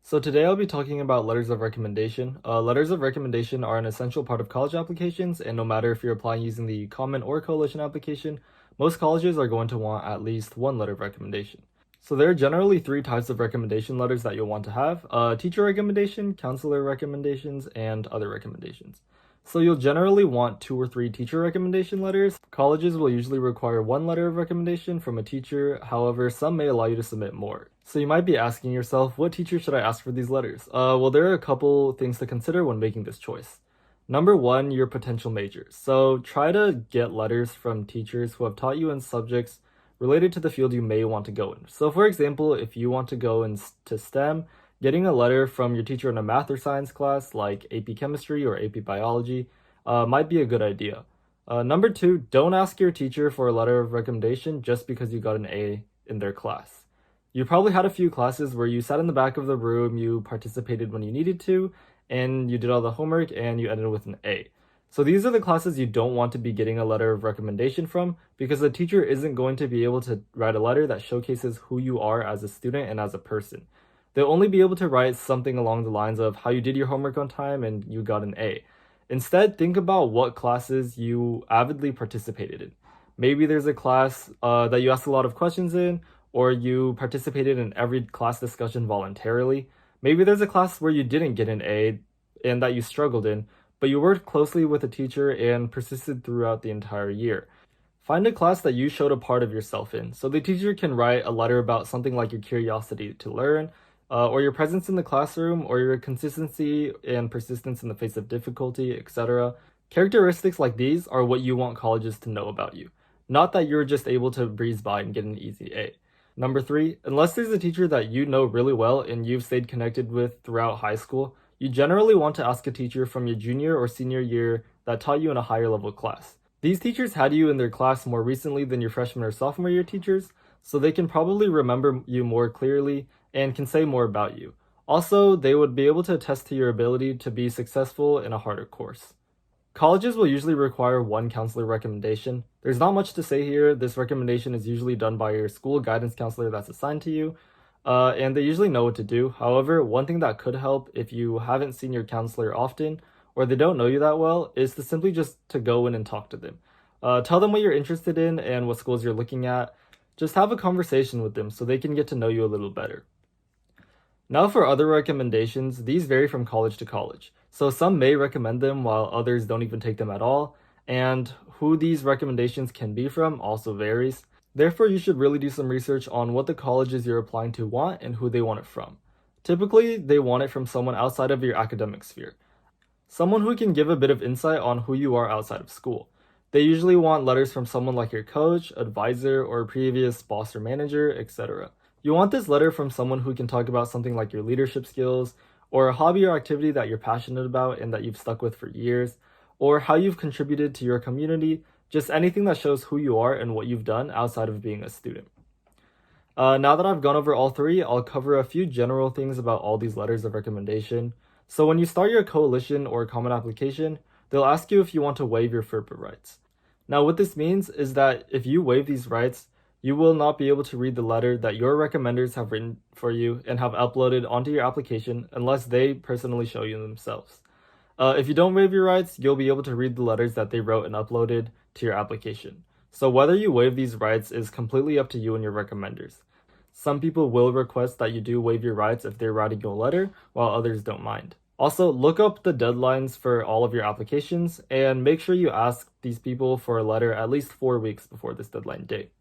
So today I'll be talking about letters of recommendation. Letters of recommendation are an essential part of college applications, and no matter if you're applying using the common or coalition application, most colleges are going to want at least one letter of recommendation. So there are generally three types of recommendation letters that you'll want to have: teacher recommendation, counselor recommendations, and other recommendations. So you'll generally want two or three teacher recommendation letters. Colleges will usually require one letter of recommendation from a teacher. However, some may allow you to submit more. So you might be asking yourself, what teacher should I ask for these letters? Well, there are a couple things to consider when making this choice. Number one, your potential majors. So try to get letters from teachers who have taught you in subjects related to the field you may want to go in. So for example, if you want to go into STEM, getting a letter from your teacher in a math or science class like AP Chemistry or AP Biology might be a good idea. Number two, don't ask your teacher for a letter of recommendation just because you got an A in their class. You probably had a few classes where you sat in the back of the room, you participated when you needed to, and you did all the homework and you ended with an A. So these are the classes you don't want to be getting a letter of recommendation from because the teacher isn't going to be able to write a letter that showcases who you are as a student and as a person. They'll only be able to write something along the lines of how you did your homework on time and you got an A. Instead, think about what classes you avidly participated in. Maybe there's a class that you asked a lot of questions in, or you participated in every class discussion voluntarily. Maybe there's a class where you didn't get an A and that you struggled in, but you worked closely with a teacher and persisted throughout the entire year. Find a class that you showed a part of yourself in, so the teacher can write a letter about something like your curiosity to learn, or your presence in the classroom, or your consistency and persistence in the face of difficulty, etc. Characteristics like these are what you want colleges to know about you, not that you're just able to breeze by and get an easy A. Number three, unless there's a teacher that you know really well and you've stayed connected with throughout high school, you generally want to ask a teacher from your junior or senior year that taught you in a higher level class. These teachers had you in their class more recently than your freshman or sophomore year teachers, so they can probably remember you more clearly and can say more about you. Also, they would be able to attest to your ability to be successful in a harder course. Colleges will usually require one counselor recommendation. There's not much to say here. This recommendation is usually done by your school guidance counselor that's assigned to you, and they usually know what to do. However, one thing that could help if you haven't seen your counselor often or they don't know you that well is to simply just to go in and talk to them. Tell them what you're interested in and what schools you're looking at. Just have a conversation with them so they can get to know you a little better. Now for other recommendations, these vary from college to college. So some may recommend them while others don't even take them at all, and who these recommendations can be from also varies. Therefore, you should really do some research on what the colleges you're applying to want and who they want it from. Typically, they want it from someone outside of your academic sphere, someone who can give a bit of insight on who you are outside of school. They usually want letters from someone like your coach, advisor, or previous boss or manager, etc. You want this letter from someone who can talk about something like your leadership skills, or a hobby or activity that you're passionate about and that you've stuck with for years, or how you've contributed to your community, just anything that shows who you are and what you've done outside of being a student. Now that I've gone over all three, I'll cover a few general things about all these letters of recommendation. So when you start your coalition or common application, they'll ask you if you want to waive your FERPA rights. Now what this means is that if you waive these rights, you will not be able to read the letter that your recommenders have written for you and have uploaded onto your application unless they personally show you themselves. If you don't waive your rights, you'll be able to read the letters that they wrote and uploaded to your application. So whether you waive these rights is completely up to you and your recommenders. Some people will request that you do waive your rights if they're writing you a letter, while others don't mind. Also, look up the deadlines for all of your applications and make sure you ask these people for a letter at least 4 weeks before this deadline date.